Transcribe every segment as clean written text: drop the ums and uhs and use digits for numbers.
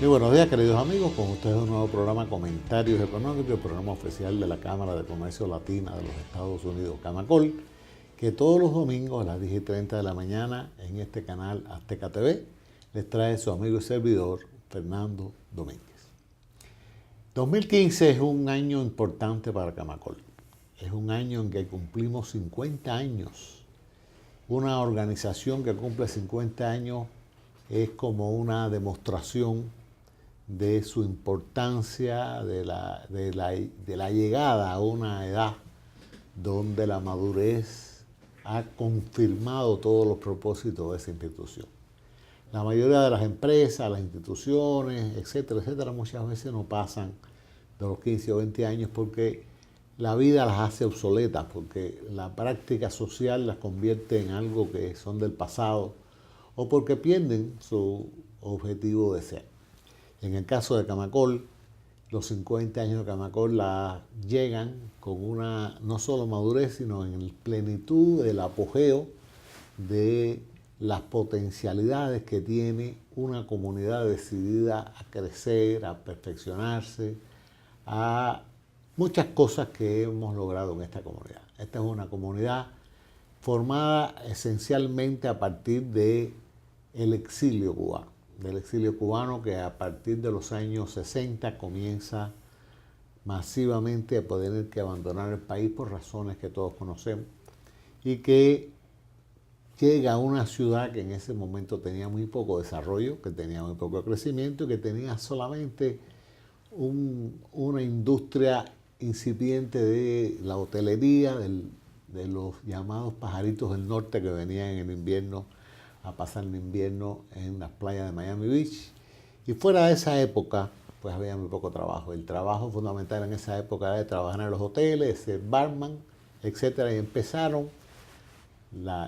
Muy buenos días, queridos amigos. Con ustedes un nuevo programa Comentarios Económicos, el programa oficial de la Cámara de Comercio Latina de los Estados Unidos, Camacol, que todos los domingos a las 10:30 de la mañana en este canal Azteca TV les trae su amigo y servidor Fernando Domínguez. 2015 es un año importante para Camacol. Es un año en que cumplimos 50 años. Una organización que cumple 50 años es como una demostración de su importancia, de la llegada a una edad donde la madurez ha confirmado todos los propósitos de esa institución. La mayoría de las empresas, las instituciones, etcétera, muchas veces no pasan de los 15 o 20 años porque la vida las hace obsoletas, porque la práctica social las convierte en algo que son del pasado o porque pierden su objetivo de ser. En el caso de Camacol, los 50 años de Camacol llegan con una no solo madurez, sino en plenitud del apogeo de las potencialidades que tiene una comunidad decidida a crecer, a perfeccionarse, a muchas cosas que hemos logrado en esta comunidad. Esta es una comunidad formada esencialmente a partir del exilio cubano, que a partir de los años 60 comienza masivamente a tener que abandonar el país por razones que todos conocemos, y que llega a una ciudad que en ese momento tenía muy poco desarrollo, que tenía muy poco crecimiento y que tenía solamente una industria incipiente de la hotelería, de los llamados pajaritos del norte que venían en el invierno a pasar el invierno en las playas de Miami Beach. Y fuera de esa época, pues había muy poco trabajo. El trabajo fundamental en esa época era de trabajar en los hoteles, ser barman, etc. Y empezaron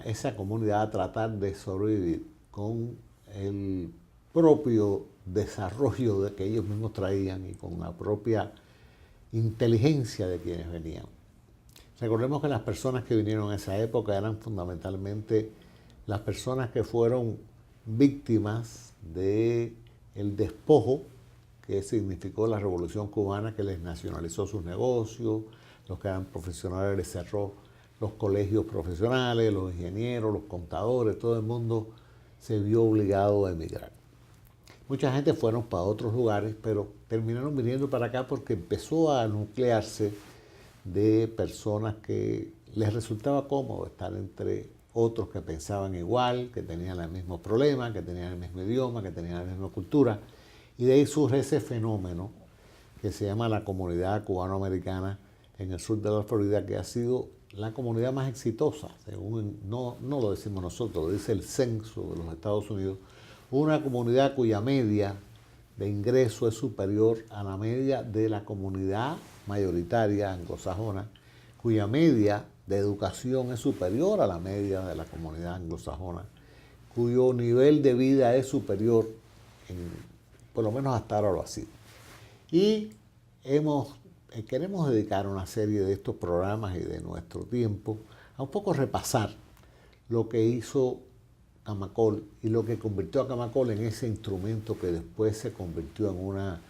esa comunidad a tratar de sobrevivir con el propio desarrollo que ellos mismos traían y con la propia inteligencia de quienes venían. Recordemos que las personas que vinieron en esa época eran fundamentalmente las personas que fueron víctimas del despojo que significó la Revolución Cubana, que les nacionalizó sus negocios, los que eran profesionales les cerró los colegios profesionales, los ingenieros, los contadores, todo el mundo se vio obligado a emigrar. Mucha gente fueron para otros lugares, pero terminaron viniendo para acá porque empezó a nuclearse de personas que les resultaba cómodo estar entre otros que pensaban igual, que tenían los mismos problemas, que tenían el mismo idioma, que tenían la misma cultura. Y de ahí surge ese fenómeno que se llama la comunidad cubanoamericana en el sur de la Florida, que ha sido la comunidad más exitosa, según no lo decimos nosotros, lo dice el censo de los Estados Unidos, una comunidad cuya media de ingreso es superior a la media de la comunidad mayoritaria anglosajona, cuya media de educación es superior a la media de la comunidad anglosajona, cuyo nivel de vida es superior, por lo menos hasta ahora lo ha sido. Y queremos dedicar una serie de estos programas y de nuestro tiempo a un poco repasar lo que hizo Camacol y lo que convirtió a Camacol en ese instrumento que después se convirtió en una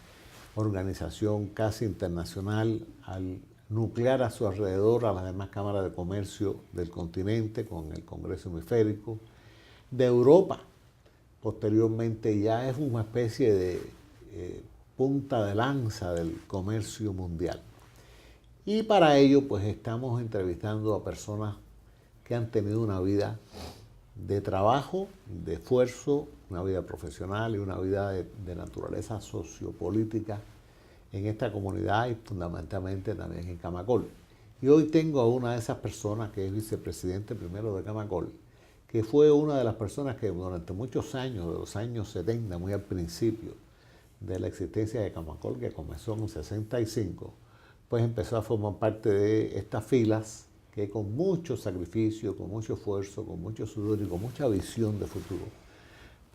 organización casi internacional al nuclear a su alrededor a las demás cámaras de comercio del continente con el Congreso Hemisférico, de Europa. Posteriormente ya es una especie de punta de lanza del comercio mundial. Y para ello pues estamos entrevistando a personas que han tenido una vida de trabajo, de esfuerzo, una vida profesional y una vida de naturaleza sociopolítica en esta comunidad y fundamentalmente también en Camacol. Y hoy tengo a una de esas personas que es vicepresidente primero de Camacol, que fue una de las personas que durante muchos años, de los años 70, muy al principio de la existencia de Camacol, que comenzó en el 65, pues empezó a formar parte de estas filas que con mucho sacrificio, con mucho esfuerzo, con mucho sudor y con mucha visión de futuro,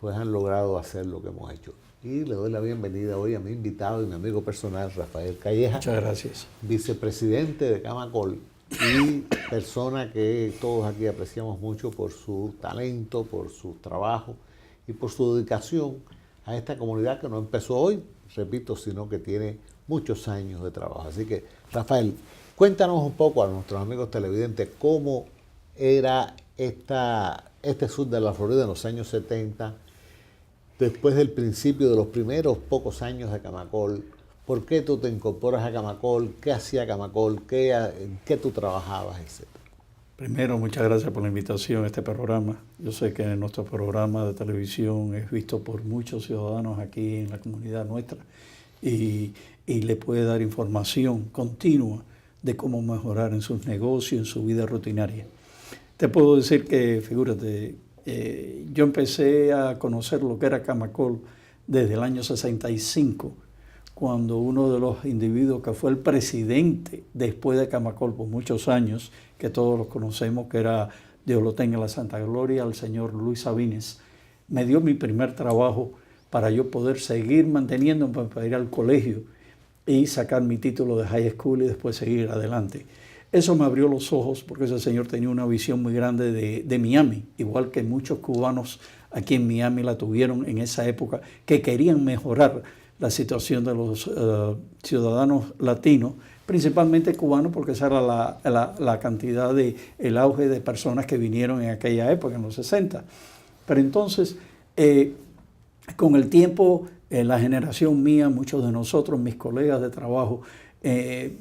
pues han logrado hacer lo que hemos hecho. Y le doy la bienvenida hoy a mi invitado y mi amigo personal, Rafael Calleja. Muchas gracias. Vicepresidente de Camacol y persona que todos aquí apreciamos mucho por su talento, por su trabajo y por su dedicación a esta comunidad que no empezó hoy, repito, sino que tiene muchos años de trabajo. Así que, Rafael, cuéntanos un poco a nuestros amigos televidentes cómo era este sur de la Florida en los años 70, después del principio de los primeros pocos años de Camacol. ¿Por qué tú te incorporas a Camacol? ¿Qué hacía Camacol? ¿En qué tú trabajabas, etcétera? Primero, muchas gracias por la invitación a este programa. Yo sé que nuestro programa de televisión es visto por muchos ciudadanos aquí en la comunidad nuestra y le puede dar información continua de cómo mejorar en sus negocios, en su vida rutinaria. Te puedo decir que, figúrate, yo empecé a conocer lo que era Camacol desde el año 65, cuando uno de los individuos que fue el presidente después de Camacol por muchos años, que todos los conocemos, que era, Dios lo tenga en la santa gloria, el señor Luis Sabines, me dio mi primer trabajo para yo poder seguir manteniéndome para ir al colegio y sacar mi título de high school y después seguir adelante. Eso me abrió los ojos porque ese señor tenía una visión muy grande de Miami, igual que muchos cubanos aquí en Miami la tuvieron en esa época, que querían mejorar la situación de los ciudadanos latinos, principalmente cubanos, porque esa era la cantidad el auge de personas que vinieron en aquella época, en los 60. Pero entonces, con el tiempo, la generación mía, muchos de nosotros, mis colegas de trabajo,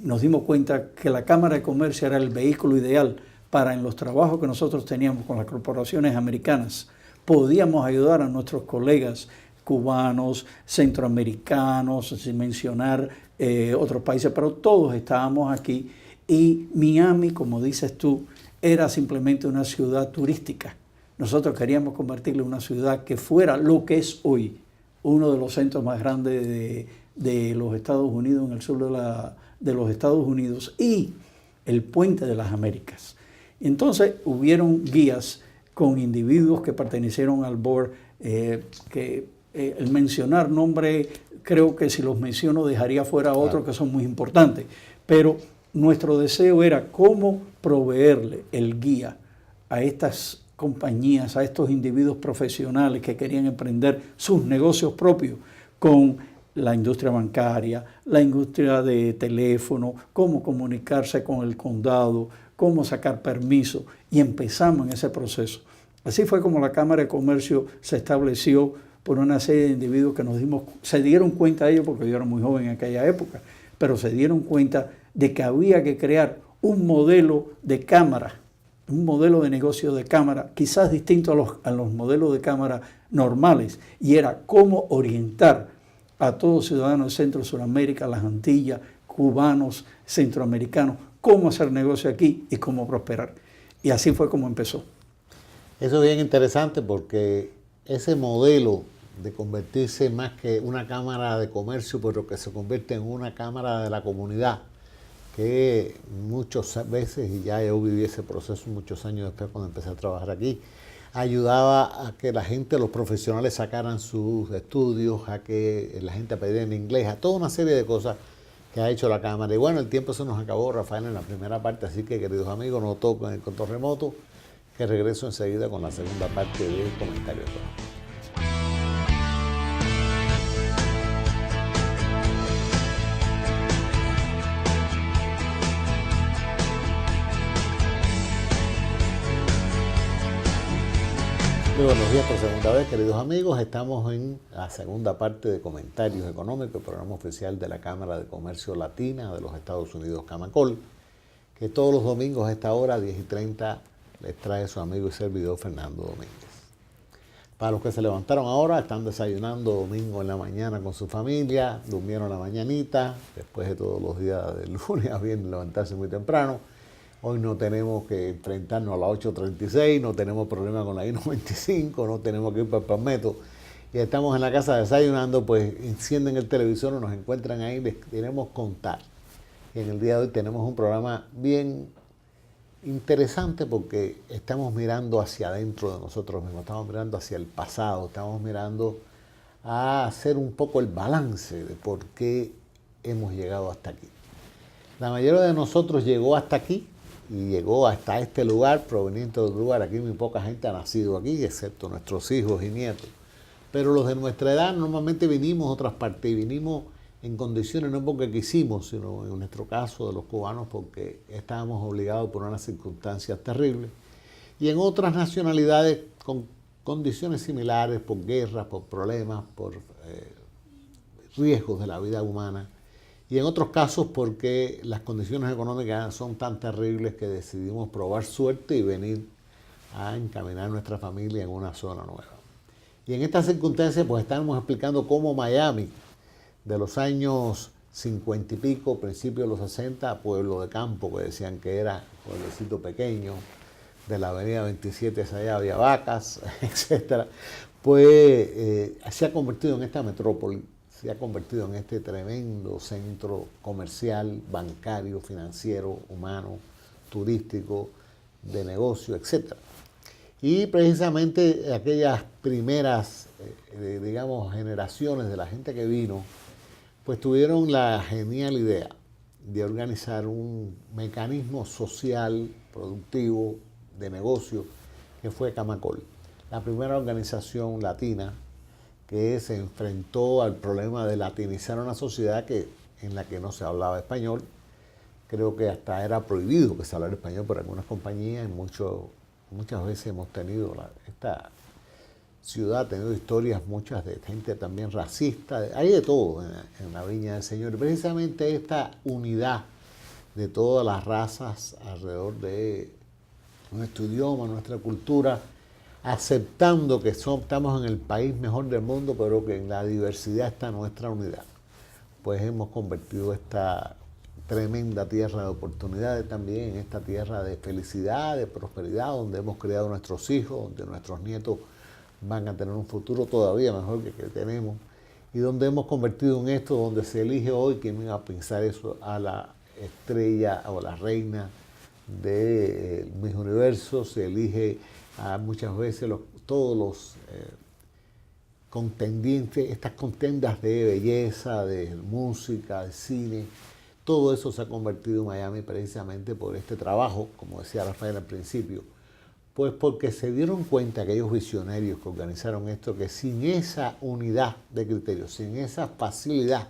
nos dimos cuenta que la Cámara de Comercio era el vehículo ideal para, en los trabajos que nosotros teníamos con las corporaciones americanas, podíamos ayudar a nuestros colegas cubanos, centroamericanos, sin mencionar otros países, pero todos estábamos aquí. Y Miami, como dices tú, era simplemente una ciudad turística. Nosotros queríamos convertirla en una ciudad que fuera lo que es hoy, uno de los centros más grandes de los Estados Unidos, en el sur de los Estados Unidos, y el puente de las Américas. Entonces hubieron guías con individuos que pertenecieron al board, el mencionar nombre, creo que si los menciono dejaría fuera otros que son muy importantes, pero nuestro deseo era cómo proveerle el guía a estas compañías, a estos individuos profesionales que querían emprender sus negocios propios con la industria bancaria, la industria de teléfono, cómo comunicarse con el condado, cómo sacar permiso, y empezamos en ese proceso. Así fue como la Cámara de Comercio se estableció por una serie de individuos que se dieron cuenta de ello, porque yo era muy joven en aquella época, pero se dieron cuenta de que había que crear un modelo de cámara, un modelo de negocio de cámara, quizás distinto a los modelos de cámara normales, y era cómo orientar a todos ciudadanos de Centro, Sudamérica, las Antillas, cubanos, centroamericanos, cómo hacer negocio aquí y cómo prosperar. Y así fue como empezó. Eso es bien interesante porque ese modelo de convertirse más que una cámara de comercio, pero que se convierte en una cámara de la comunidad, que muchas veces, y ya yo viví ese proceso muchos años después cuando empecé a trabajar aquí, ayudaba a que la gente, los profesionales sacaran sus estudios, a que la gente aprendiera en inglés, a toda una serie de cosas que ha hecho la Cámara. Y bueno, el tiempo se nos acabó, Rafael, en la primera parte, así que, queridos amigos, no toquen el control remoto, que regreso enseguida con la segunda parte del comentario económico. Muy buenos días por segunda vez, queridos amigos. Estamos en la segunda parte de Comentarios Económicos, el programa oficial de la Cámara de Comercio Latina de los Estados Unidos, Camacol, que todos los domingos a esta hora, 10:30, les trae su amigo y servidor Fernando Domínguez. Para los que se levantaron ahora, están desayunando domingo en la mañana con su familia, durmieron la mañanita, después de todos los días del lunes a viernes levantarse muy temprano. Hoy no tenemos que enfrentarnos a la 836, no tenemos problema con la I-95, no tenemos que ir para el Palmetto. Y estamos en la casa desayunando, pues encienden el televisor o nos encuentran ahí, les queremos contar. Y en el día de hoy tenemos un programa bien interesante porque estamos mirando hacia adentro de nosotros mismos, estamos mirando hacia el pasado, estamos mirando a hacer un poco el balance de por qué hemos llegado hasta aquí. La mayoría de nosotros llegó hasta aquí y llegó hasta este lugar proveniente de otro lugar. Aquí muy poca gente ha nacido aquí, excepto nuestros hijos y nietos. pero los de nuestra edad normalmente vinimos a otras partes y vinimos en condiciones no porque quisimos, sino en nuestro caso de los cubanos porque estábamos obligados por unas circunstancias terribles. Y en otras nacionalidades con condiciones similares, por guerras, por problemas, por riesgos de la vida humana. Y en otros casos porque las condiciones económicas son tan terribles que decidimos probar suerte y venir a encaminar nuestra familia en una zona nueva. Y en estas circunstancias pues estamos explicando cómo Miami, de los años 50 y pico, principios de los 60, pueblo de campo, que decían que era pueblecito pequeño, de la avenida 27 hacia allá había vacas, etc., pues se ha convertido en esta metrópoli, se ha convertido en este tremendo centro comercial, bancario, financiero, humano, turístico, de negocio, etc. Y precisamente aquellas primeras, digamos, generaciones de la gente que vino, pues tuvieron la genial idea de organizar un mecanismo social, productivo, de negocio, que fue Camacol, la primera organización latina que se enfrentó al problema de latinizar una sociedad en la que no se hablaba español. Creo que hasta era prohibido que se hablara español por algunas compañías y muchas veces hemos tenido, esta ciudad ha tenido historias muchas de gente también racista, hay de todo en la Viña del Señor. Precisamente esta unidad de todas las razas alrededor de nuestro idioma, nuestra cultura, aceptando que estamos en el país mejor del mundo, pero que en la diversidad está nuestra unidad. Pues hemos convertido esta tremenda tierra de oportunidades también en esta tierra de felicidad, de prosperidad, donde hemos criado nuestros hijos, donde nuestros nietos van a tener un futuro todavía mejor que tenemos, y donde hemos convertido en esto, donde se elige hoy, quién iba a pensar eso, a la estrella o la reina de Miss Universo, se elige muchas veces todos los contendientes, estas contiendas de belleza, de música, de cine, todo eso se ha convertido en Miami precisamente por este trabajo, como decía Rafael al principio, pues porque se dieron cuenta aquellos visionarios que organizaron esto, que sin esa unidad de criterios, sin esa facilidad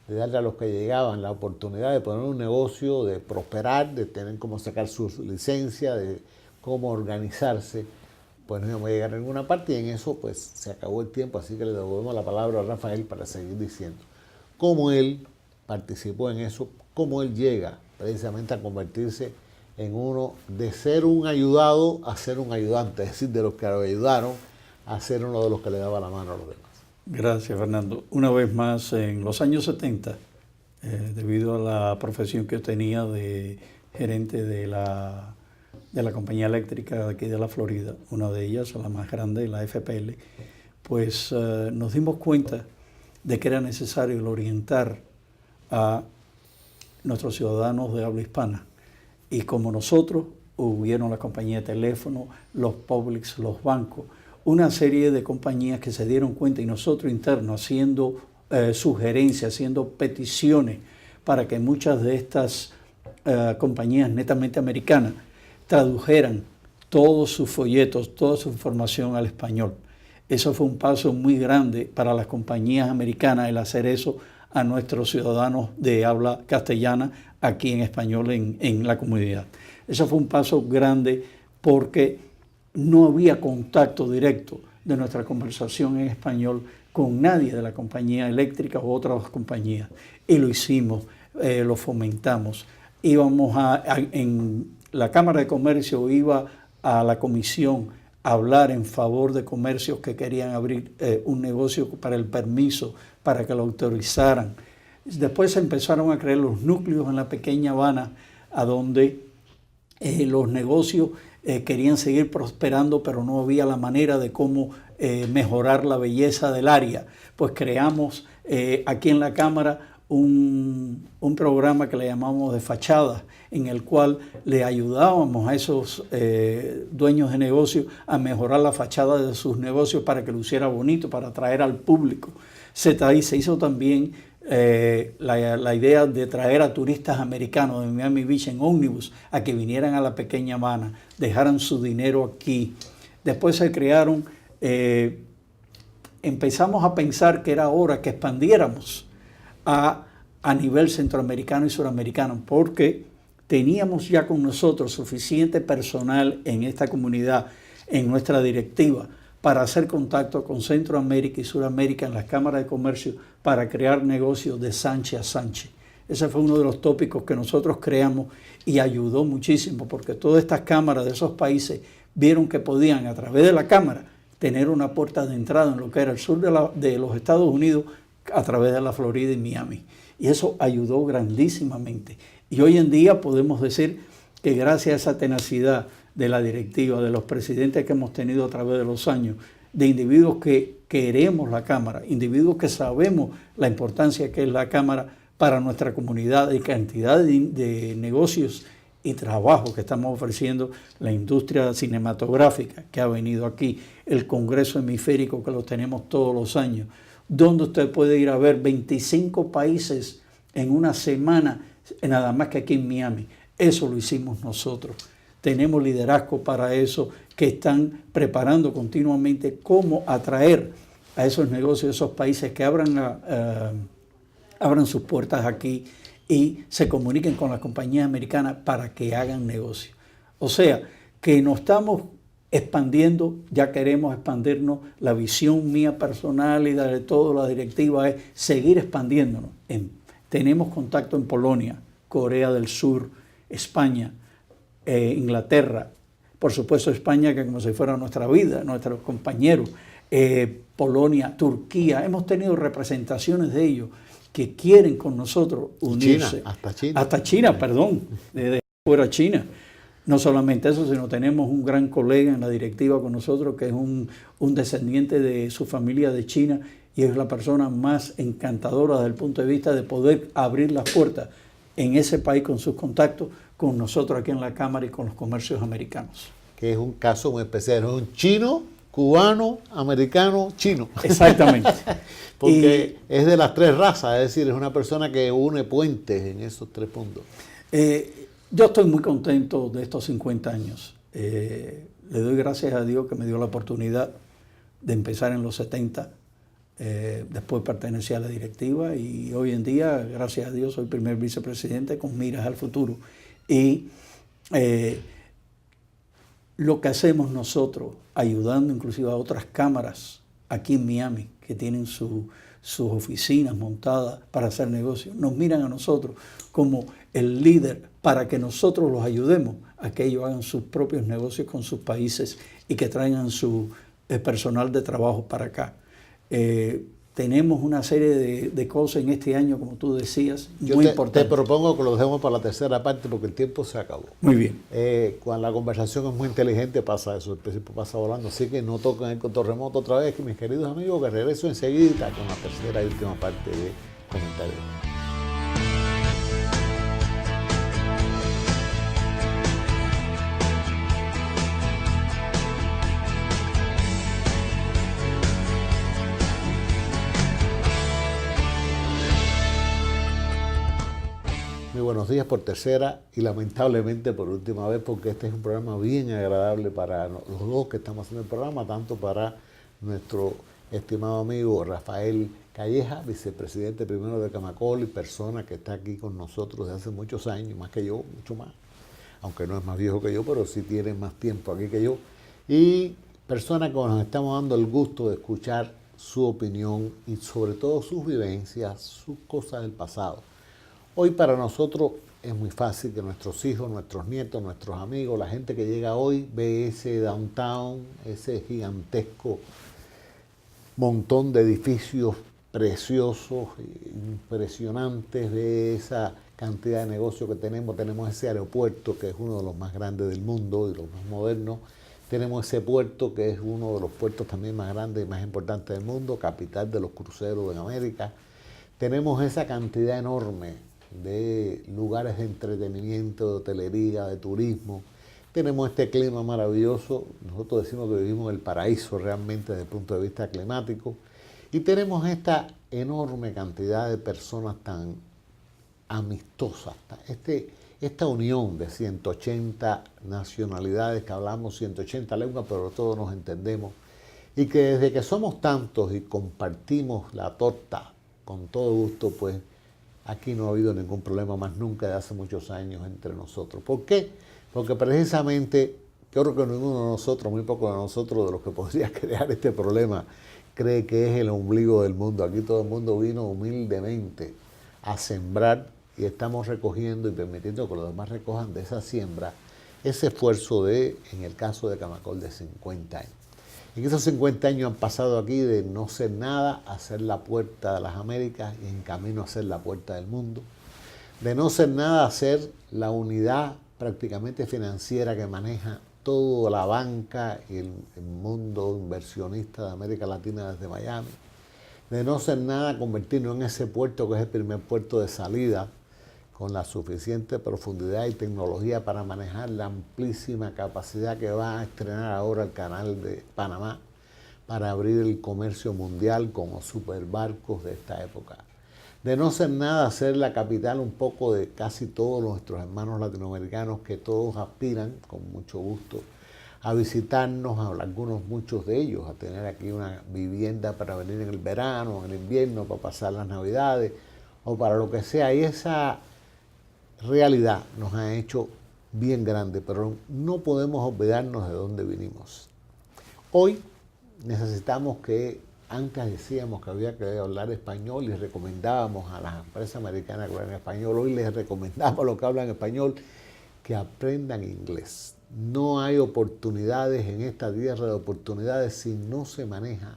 de darle a los que llegaban la oportunidad de poner un negocio, de prosperar, de tener cómo sacar su licencia, de cómo organizarse, pues no íbamos a llegar a ninguna parte, y en eso pues se acabó el tiempo, así que le devolvemos la palabra a Rafael para seguir diciendo cómo él participó en eso, cómo él llega precisamente a convertirse en uno, de ser un ayudado a ser un ayudante, es decir, de los que lo ayudaron a ser uno de los que le daba la mano a los demás. Gracias, Fernando. Una vez más, en los años 70, debido a la profesión que yo tenía de gerente de la compañía eléctrica de aquí de la Florida, una de ellas, la más grande, la FPL, pues nos dimos cuenta de que era necesario el orientar a nuestros ciudadanos de habla hispana. Y como nosotros, hubieron la compañía de teléfono, los Publix, los bancos, una serie de compañías que se dieron cuenta, y nosotros internos haciendo sugerencias, haciendo peticiones para que muchas de estas compañías netamente americanas tradujeran todos sus folletos, toda su información al español. Eso fue un paso muy grande para las compañías americanas, el hacer eso a nuestros ciudadanos de habla castellana aquí en español en la comunidad. Eso fue un paso grande porque no había contacto directo de nuestra conversación en español con nadie de la compañía eléctrica u otras compañías. Y lo hicimos, lo fomentamos. Íbamos en la Cámara de Comercio, iba a la comisión a hablar en favor de comercios que querían abrir un negocio para el permiso, para que lo autorizaran. Después se empezaron a crear los núcleos en la pequeña Habana, a donde los negocios querían seguir prosperando, pero no había la manera de cómo mejorar la belleza del área. Pues creamos aquí en la Cámara un programa que le llamamos de fachadas, en el cual le ayudábamos a esos dueños de negocios a mejorar la fachada de sus negocios para que luciera bonito, para atraer al público. Se hizo también la idea de traer a turistas americanos de Miami Beach en ómnibus a que vinieran a la pequeña Habana, dejaran su dinero aquí. Después se crearon empezamos a pensar que era hora que expandiéramos a nivel centroamericano y suramericano, porque teníamos ya con nosotros suficiente personal en esta comunidad, en nuestra directiva, para hacer contacto con Centroamérica y Suramérica en las cámaras de comercio para crear negocios de Sánchez a Sánchez. Ese fue uno de los tópicos que nosotros creamos y ayudó muchísimo, porque todas estas cámaras de esos países vieron que podían, a través de la cámara, tener una puerta de entrada en lo que era el sur de los Estados Unidos a través de la Florida y Miami. Y eso ayudó grandísimamente. Y hoy en día podemos decir que gracias a esa tenacidad de la directiva, de los presidentes que hemos tenido a través de los años, de individuos que queremos la Cámara, individuos que sabemos la importancia que es la Cámara para nuestra comunidad y cantidad de negocios y trabajo que estamos ofreciendo, la industria cinematográfica que ha venido aquí, el Congreso Hemisférico que lo tenemos todos los años, donde usted puede ir a ver 25 países en una semana, nada más que aquí en Miami. Eso lo hicimos nosotros. Tenemos liderazgo para eso, que están preparando continuamente cómo atraer a esos negocios, esos países que abran sus puertas aquí y se comuniquen con las compañías americanas para que hagan negocio. O sea, que nos estamos expandiendo, ya queremos expandirnos. La visión mía personal y de toda la directiva es seguir expandiéndonos. Tenemos contacto en Polonia, Corea del Sur, España, Inglaterra, por supuesto España, que como si fuera nuestra vida, nuestros compañeros, Polonia, Turquía. Hemos tenido representaciones de ellos que quieren con nosotros unirse. Hasta China, perdón, de fuera China. No solamente eso, sino tenemos un gran colega en la directiva con nosotros que es un descendiente de su familia de China y es la persona más encantadora desde el punto de vista de poder abrir las puertas en ese país con sus contactos, con nosotros aquí en la Cámara y con los comercios americanos. Que es un caso muy especial, es un chino, cubano, americano, chino. Exactamente. Porque es de las tres razas, es decir, es una persona que une puentes en esos tres puntos. Yo estoy muy contento de estos 50 años. Le doy gracias a Dios que me dio la oportunidad de empezar en los 70. Después pertenecía a la directiva y hoy en día, gracias a Dios, soy primer vicepresidente con miras al futuro. Y lo que hacemos nosotros, ayudando inclusive a otras cámaras aquí en Miami, que tienen sus oficinas montadas para hacer negocios, nos miran a nosotros como el líder para que nosotros los ayudemos a que ellos hagan sus propios negocios con sus países y que traigan su personal de trabajo para acá. Tenemos una serie de cosas en este año, como tú decías, muy importantes. Te propongo que lo dejemos para la tercera parte porque el tiempo se acabó. Muy bien. Cuando la conversación es muy inteligente pasa eso, el tiempo pasa volando. Así que no toquen el control remoto otra vez, que mis queridos amigos, que regreso enseguida con la tercera y última parte de comentarios. Muy buenos días por tercera y lamentablemente por última vez, porque este es un programa bien agradable para los dos que estamos haciendo el programa, tanto para nuestro estimado amigo Rafael Calleja, vicepresidente primero de Camacol y persona que está aquí con nosotros desde hace muchos años, más que yo, mucho más, aunque no es más viejo que yo, pero sí tiene más tiempo aquí que yo, y persona que nos estamos dando el gusto de escuchar su opinión y sobre todo sus vivencias, sus cosas del pasado. Hoy para nosotros es muy fácil que nuestros hijos, nuestros nietos, nuestros amigos, la gente que llega hoy ve ese downtown, ese gigantesco montón de edificios preciosos, impresionantes, ve esa cantidad de negocios que tenemos. Tenemos ese aeropuerto que es uno de los más grandes del mundo y los más modernos. Tenemos ese puerto que es uno de los puertos también más grandes y más importantes del mundo, capital de los cruceros en América. Tenemos esa cantidad enorme de lugares de entretenimiento, de hotelería, de turismo. Tenemos este clima maravilloso, nosotros decimos que vivimos en el paraíso realmente desde el punto de vista climático, y tenemos esta enorme cantidad de personas tan amistosas, esta unión de 180 nacionalidades que hablamos, 180 lenguas, pero todos nos entendemos, Y que desde que somos tantos y compartimos la torta con todo gusto, pues aquí no ha habido ningún problema más nunca de hace muchos años entre nosotros. ¿Por qué? Porque precisamente yo creo que ninguno de nosotros, muy poco de nosotros, de los que podría crear este problema, cree que es el ombligo del mundo. Aquí todo el mundo vino humildemente a sembrar y estamos recogiendo y permitiendo que los demás recojan de esa siembra ese esfuerzo de, en el caso de Camacol, de 50 años. Y que esos 50 años han pasado aquí de no ser nada a ser la puerta de las Américas y en camino a ser la puerta del mundo. De no ser nada a ser la unidad prácticamente financiera que maneja toda la banca y el mundo inversionista de América Latina desde Miami. De no ser nada a convertirnos en ese puerto que es el primer puerto de salida con la suficiente profundidad y tecnología para manejar la amplísima capacidad que va a estrenar ahora el canal de Panamá para abrir el comercio mundial con los superbarcos de esta época. De no ser nada, ser la capital un poco de casi todos nuestros hermanos latinoamericanos que todos aspiran, con mucho gusto, a visitarnos, muchos de ellos, a tener aquí una vivienda para venir en el verano, en el invierno, para pasar las navidades o para lo que sea. Y esa realidad nos ha hecho bien grande, pero no podemos olvidarnos de dónde vinimos. Hoy necesitamos que, antes decíamos que había que hablar español y recomendábamos a las empresas americanas que hablan español, hoy les recomendamos a los que hablan español que aprendan inglés. No hay oportunidades en esta tierra de oportunidades si no se maneja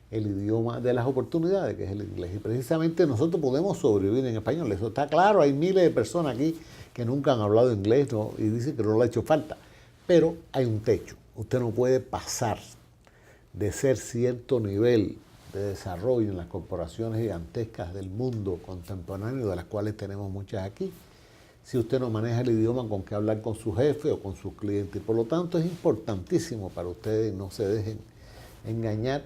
el idioma de las oportunidades, que es el inglés. Y precisamente nosotros podemos sobrevivir en español. Eso está claro. Hay miles de personas aquí que nunca han hablado inglés, ¿no? Y dicen que no le ha hecho falta. Pero hay un techo. Usted no puede pasar de ser cierto nivel de desarrollo en las corporaciones gigantescas del mundo contemporáneo, de las cuales tenemos muchas aquí, si usted no maneja el idioma con que hablar con su jefe o con sus clientes. Por lo tanto, es importantísimo para ustedes, no se dejen engañar,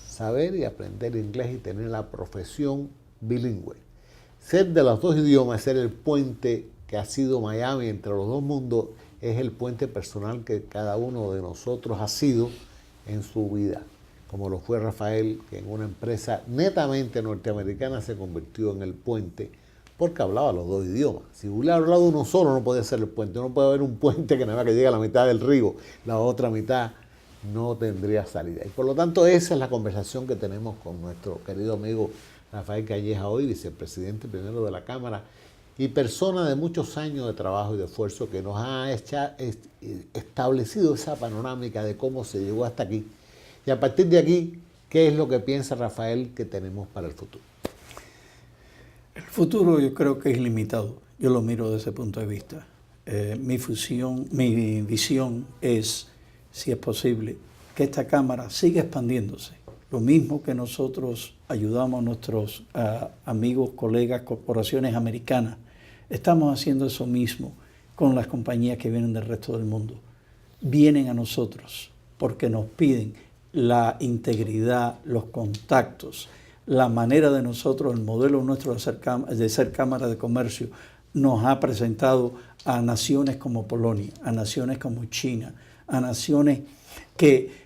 saber y aprender inglés y tener la profesión bilingüe. Ser de los dos idiomas, ser el puente que ha sido Miami entre los dos mundos, es el puente personal que cada uno de nosotros ha sido en su vida, como lo fue Rafael, que en una empresa netamente norteamericana se convirtió en el puente porque hablaba los dos idiomas. Si hubiera hablado uno solo no podía ser el puente. No puede haber un puente que nada más que llegue a la mitad del río, la otra mitad no tendría salida. Y por lo tanto esa es la conversación que tenemos con nuestro querido amigo Rafael Calleja hoy, vicepresidente primero de la Cámara y persona de muchos años de trabajo y de esfuerzo que nos ha establecido esa panorámica de cómo se llegó hasta aquí. Y a partir de aquí, ¿qué es lo que piensa Rafael que tenemos para el futuro? El futuro yo creo que es limitado. Yo lo miro desde ese punto de vista. Mi visión es, si es posible, que esta Cámara siga expandiéndose. Lo mismo que nosotros ayudamos a nuestros amigos, colegas, corporaciones americanas, estamos haciendo eso mismo con las compañías que vienen del resto del mundo. Vienen a nosotros porque nos piden la integridad, los contactos, la manera de nosotros, el modelo nuestro de ser Cámara de Comercio, nos ha presentado a naciones como Polonia, a naciones como China, a naciones que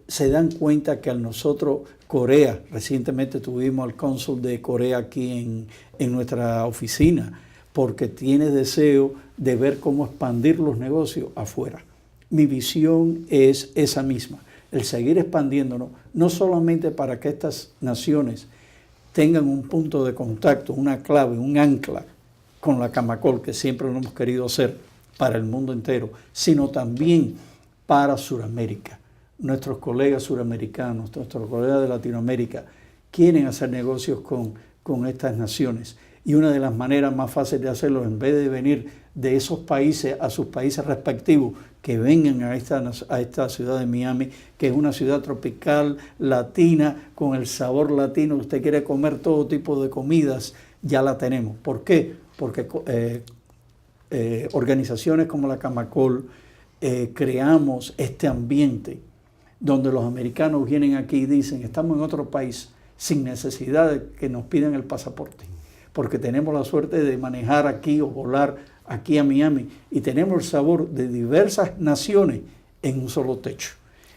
se dan cuenta que a nosotros, Corea, recientemente tuvimos al cónsul de Corea aquí en nuestra oficina, porque tiene deseo de ver cómo expandir los negocios afuera. Mi visión es esa misma, el seguir expandiéndonos, no solamente para que estas naciones tengan un punto de contacto, una clave, un ancla con la Camacol, que siempre lo hemos querido hacer para el mundo entero, sino también para Sudamérica. Nuestros colegas suramericanos, nuestros colegas de Latinoamérica quieren hacer negocios con estas naciones. Y una de las maneras más fáciles de hacerlo, en vez de venir de esos países a sus países respectivos, que vengan a esta ciudad de Miami, que es una ciudad tropical, latina, con el sabor latino. Usted quiere comer todo tipo de comidas, ya la tenemos. ¿Por qué? Porque organizaciones como la Camacol creamos este ambiente donde los americanos vienen aquí y dicen, estamos en otro país sin necesidad de que nos pidan el pasaporte, porque tenemos la suerte de manejar aquí o volar aquí a Miami y tenemos el sabor de diversas naciones en un solo techo.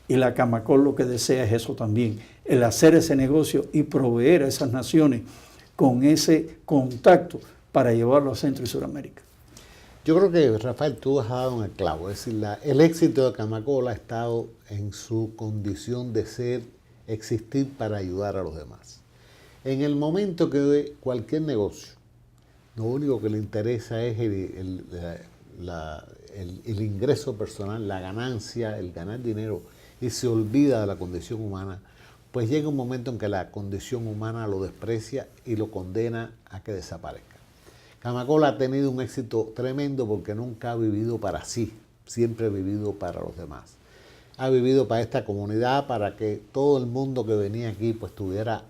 Y la Camacol lo que desea es eso también, el hacer ese negocio y proveer a esas naciones con ese contacto para llevarlo a Centro y Suramérica. Yo creo que, Rafael, tú has dado un clavo. Es decir, el éxito de Camacol ha estado en su condición de existir para ayudar a los demás. En el momento que cualquier negocio, lo único que le interesa es el ingreso personal, la ganancia, el ganar dinero, y se olvida de la condición humana, pues llega un momento en que la condición humana lo desprecia y lo condena a que desaparezca. Camacol ha tenido un éxito tremendo porque nunca ha vivido para sí, siempre ha vivido para los demás. Ha vivido para esta comunidad, para que todo el mundo que venía aquí pues tuviera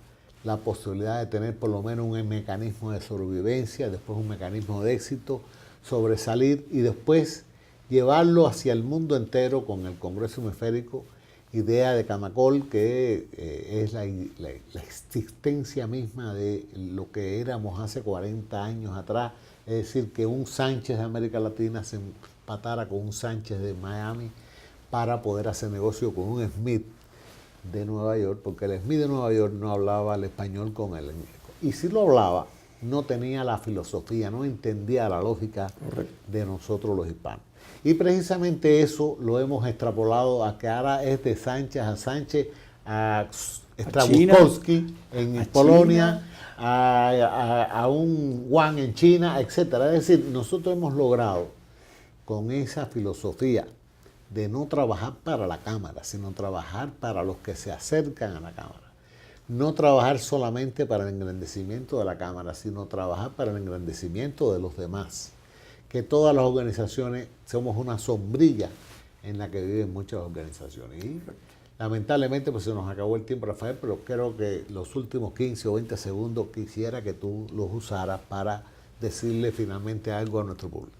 la posibilidad de tener por lo menos un mecanismo de sobrevivencia, después un mecanismo de éxito, sobresalir y después llevarlo hacia el mundo entero con el Congreso Hemisférico, idea de Camacol que es la existencia misma de lo que éramos hace 40 años atrás, es decir, que un Sánchez de América Latina se empatara con un Sánchez de Miami para poder hacer negocio con un Smith de Nueva York, porque el Smith de Nueva York no hablaba el español con él. Y si lo hablaba, no tenía la filosofía, no entendía la lógica de nosotros los hispanos. Y precisamente eso lo hemos extrapolado a que ahora es de Sánchez a Sánchez, a Strabuskowski en Polonia, a un Wang en China, etc. Es decir, nosotros hemos logrado con esa filosofía de no trabajar para la Cámara, sino trabajar para los que se acercan a la Cámara. No trabajar solamente para el engrandecimiento de la Cámara, sino trabajar para el engrandecimiento de los demás. Que todas las organizaciones somos una sombrilla en la que viven muchas organizaciones. Y lamentablemente pues se nos acabó el tiempo, Rafael, pero creo que los últimos 15 o 20 segundos quisiera que tú los usaras para decirle finalmente algo a nuestro público.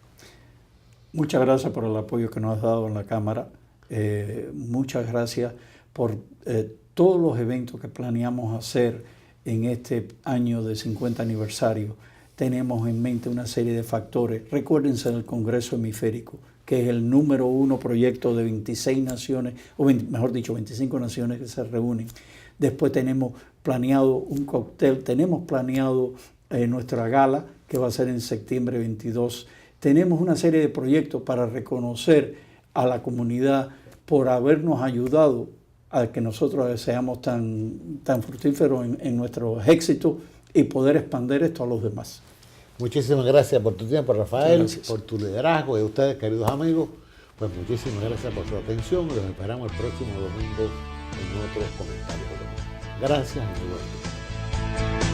Muchas gracias por el apoyo que nos has dado en la Cámara. Muchas gracias por todos los eventos que planeamos hacer en este año de 50 aniversario. Tenemos en mente una serie de factores. Recuérdense del Congreso Hemisférico, que es el número 1 proyecto de 26 naciones, o mejor dicho, 25 naciones que se reúnen. Después tenemos planeado un cóctel, tenemos planeado nuestra gala, que va a ser en septiembre 22. Tenemos una serie de proyectos para reconocer a la comunidad por habernos ayudado a que nosotros seamos tan fructíferos en nuestros éxitos y poder expandir esto a los demás. Muchísimas gracias por tu tiempo, Rafael, por tu liderazgo y a ustedes, queridos amigos, pues muchísimas gracias por su atención. Los esperamos el próximo domingo en otros comentarios. Gracias y muy buenos días.